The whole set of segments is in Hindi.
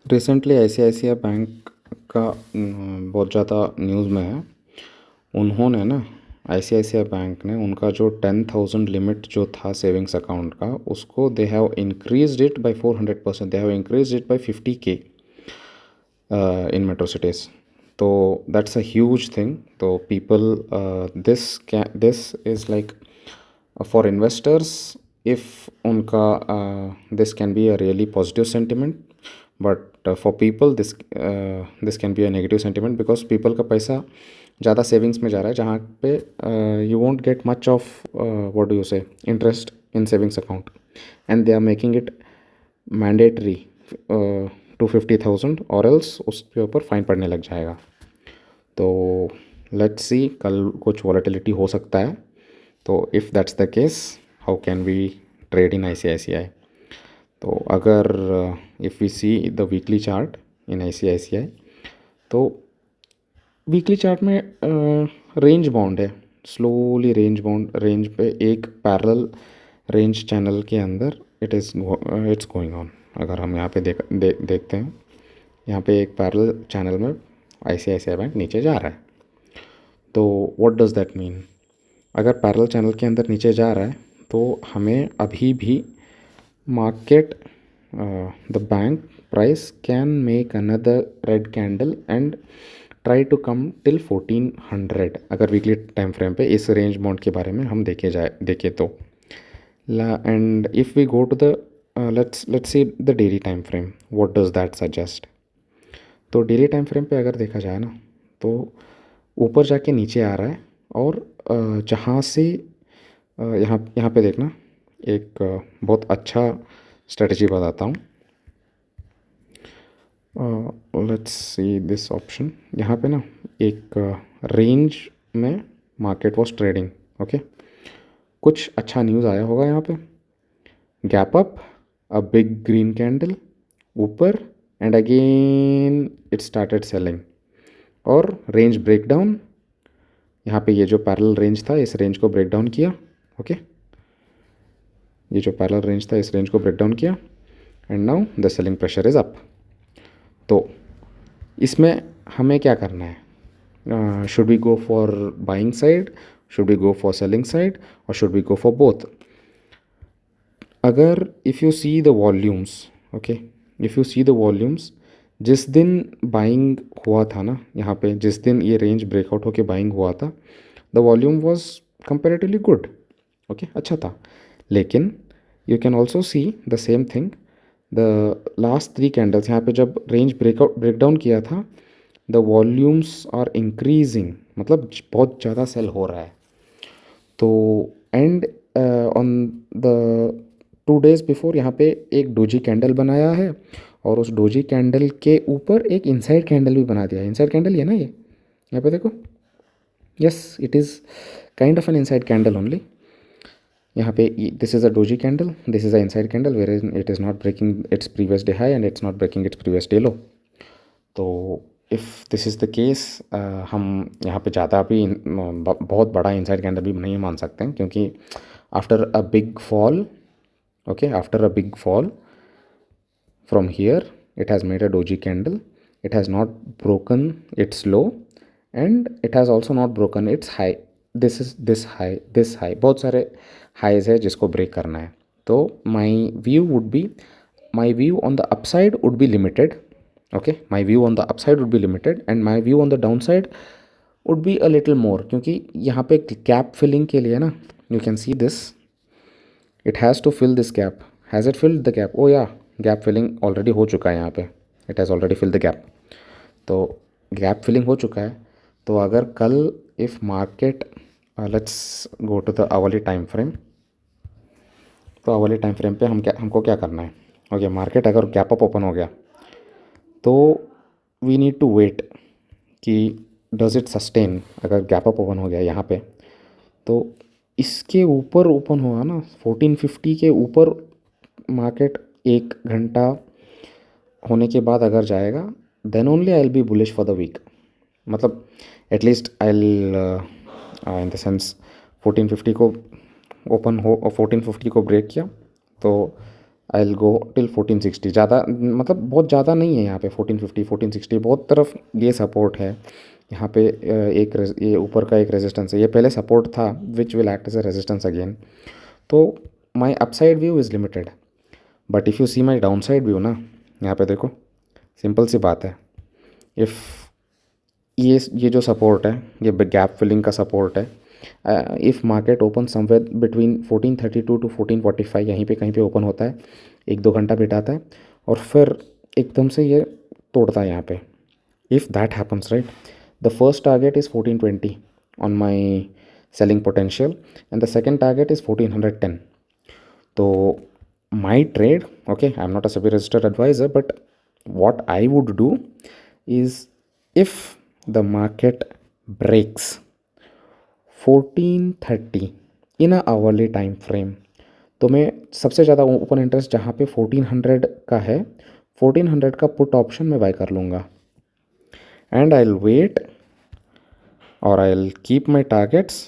रिसेंटली ICICI बैंक का बहुत ज़्यादा न्यूज़ में है। उन्होंने ना ICICI बैंक ने उनका जो 10,000 लिमिट जो था सेविंग्स अकाउंट का, उसको they have increased it by 400%। They have increased it by 50K in metro cities. तो दैट्स अ ह्यूज थिंग। तो people, this is like for investors, if उनका this can be a really positive sentiment, but for people this can be a negative sentiment because people का पैसा ज़्यादा सेविंग्स में जा रहा है, जहाँ पे you won't get much of what do you say interest in savings account, and they are making it mandatory to 50,000 और else उसके ऊपर फाइन पड़ने लग जाएगा। तो लेट्स सी, कल कुछ वॉलेटिलिटी हो सकता है। तो if that's the case, how can we trade in ICICI? तो अगर if we see the weekly chart in ICICI, तो वीकली चार्ट में रेंज बाउंड है, स्लोली रेंज पे एक पैरेलल रेंज चैनल के अंदर इट्स गोइंग ऑन। अगर हम यहाँ पे देखते हैं, यहाँ पे एक पैरेलल चैनल में ICICI बैंक नीचे जा रहा है। तो व्हाट डज़ दैट मीन? अगर पैरेलल चैनल के अंदर नीचे जा रहा है तो हमें अभी भी market, the bank price can make another red candle and try to come till 1400। अगर वीकली टाइम फ्रेम पे इस रेंज बाउंड के बारे में हम देखें तो and if we go to the let's see the daily time frame, what does that suggest? तो डेली टाइम फ्रेम पे अगर देखा जाए ना, तो ऊपर जाके नीचे आ रहा है, और जहाँ से यहाँ यहाँ पे देखना, एक बहुत अच्छा स्ट्रेटजी बताता हूँ। Let's see this option. यहाँ पे ना एक रेंज में मार्केट वॉज ट्रेडिंग, ओके। कुछ अच्छा न्यूज़ आया होगा यहाँ पे, gap up, a big green candle ऊपर, and again it started selling, और रेंज ब्रेक डाउन। यहाँ पे ये जो पैरेलल रेंज था, इस रेंज को ब्रेक डाउन किया, ओके। ये जो पैरेलल रेंज था, इस रेंज को ब्रेक डाउन किया, and now the selling pressure is up. तो इसमें हमें क्या करना है? Should we go for buying side, should we go for selling side, और should we go for both? अगर if you see the volumes, okay, if you see the volumes, जिस दिन बाइंग हुआ था ना, यहाँ पे जिस दिन ये रेंज ब्रेकआउट होके बाइंग हुआ था, the volume was comparatively good, okay, अच्छा था। लेकिन you can also see the same thing, the last 3 candles, यहाँ पे जब रेंज ब्रेक डाउन किया था, द वॉल्यूम्स आर इंक्रीजिंग, मतलब बहुत ज़्यादा सेल हो रहा है। तो and on the 2 days before यहाँ पे एक डोजी कैंडल बनाया है, और उस डोजी कैंडल के ऊपर एक इनसाइड कैंडल भी बना दिया है। इनसाइड कैंडल है ना ये, यहाँ पे देखो, yes, it is kind of an inside candle only. यहाँ पे this is a doji candle, this is a inside candle, where it is not breaking its previous day high and it's not breaking its previous day low. तो if this is the case, हम यहाँ पे ज़्यादा भी बहुत बड़ा इनसाइड कैंडल भी नहीं मान सकते हैं, क्योंकि after a big fall, okay, after a big fall from here, it has made a doji candle, it has not broken its low, and it has also not broken its high. This high, बहुत सारे highs है जिसको ब्रेक करना है। तो my view on the upside would be limited, okay, my view on the upside would be limited, and my view on the downside would be a little more, क्योंकि यहाँ पे गैप फिलिंग के लिए ना, you can see this, it has to fill this gap. Has it filled the gap? Oh yeah, gap filling already हो चुका है यहाँ पे, it has already filled the gap. तो गैप फिलिंग हो चुका है। तो अगर कल if market, let's go to the hourly time frame. तो आवरली टाइम फ्रेम पे हमको क्या करना है? ओके, मार्केट अगर गैप अप ओपन हो गया, तो वी नीड टू वेट कि डज़ इट सस्टेन। अगर गैप अप ओपन हो गया यहाँ पे, तो इसके ऊपर ओपन हुआ ना, 1450 के ऊपर मार्केट 1 घंटा होने के बाद अगर जाएगा, then only I will be bullish for the week. मतलब at least I will, in the sense 1450 को ओपन हो और 1450 को ब्रेक किया, तो आई विल गो टिल 1460, ज़्यादा मतलब बहुत ज़्यादा नहीं है यहाँ पे, 1450 1460 बहुत तरफ ये सपोर्ट है। यहाँ पे ये ऊपर का एक रेजिस्टेंस है, ये पहले सपोर्ट था which will act as a resistance again. तो my upside view is limited, but if you see my down side view ना, यहाँ पे देखो सिंपल सी बात है, इफ़ ये जो सपोर्ट है ये गैप फिलिंग का सपोर्ट है। If market open somewhere between 1432 to 1445, यहीं पे कहीं पे ओपन होता है, 1-2 घंटा बिताता है और फिर एकदम से ये तोड़ता है यहाँ पे। If that happens right, the first target is 1420 on my selling potential and the second target is 1410। तो माई trade, okay, I am not a SEBI registered advisor, but what I would do is, if the market breaks 1430 in a hourly time frame, तो मैं सबसे ज़्यादा ओपन इंटरेस्ट जहाँ पे 1400 का है, 1400 का पुट ऑप्शन में बाय कर लूँगा एंड आई विल वेट और I will keep my targets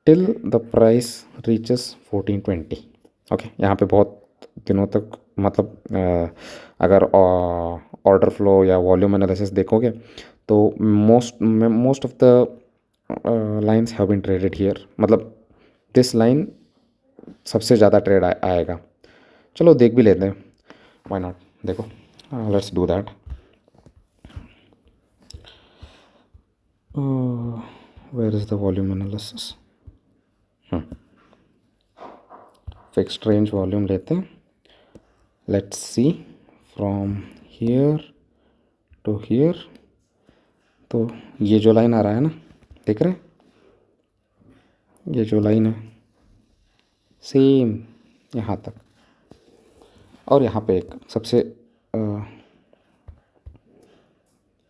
till the price reaches 1420। Okay, यहाँ पे बहुत दिनों तक मतलब अगर ऑर्डर फ्लो या वॉल्यूम एनालिसिस देखोगे तो most of the lines have been traded here, मतलब दिस लाइन सबसे ज़्यादा ट्रेड आएगा। चलो देख भी लेते हैं, व्हाई नॉट, देखो let's do that. Where is the volume analysis? Fixed range volume लेते हैं, let's see from here to here. तो ये जो लाइन आ रहा है ना, देख रहे हैं, ये जो लाइन है सेम यहाँ तक, और यहाँ पे एक सबसे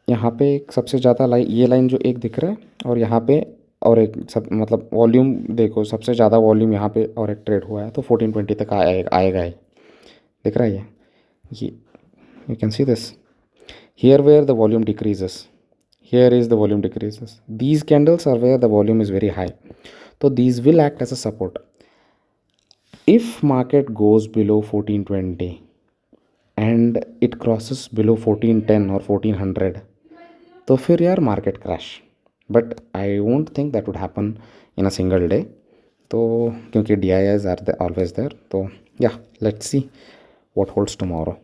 यहाँ पे एक सबसे ज़्यादा लाइन, ये लाइन जो एक दिख रहा है, और यहाँ पे और एक सब मतलब वॉल्यूम देखो, सबसे ज़्यादा वॉल्यूम यहाँ पे और एक ट्रेड हुआ है, तो 1420 तक आएगा ही, दिख रहा है ये you can see this here where the volume decreases, here is the volume decreases, these candles are where the volume is very high, so these will act as a support. If market goes below 1420 and it crosses below 1410 or 1400, तो फिर यार market crash, but I won't think that would happen in a single day, तो क्योंकि DIIs आर ऑलवेज देयर, तो या let's see what holds tomorrow.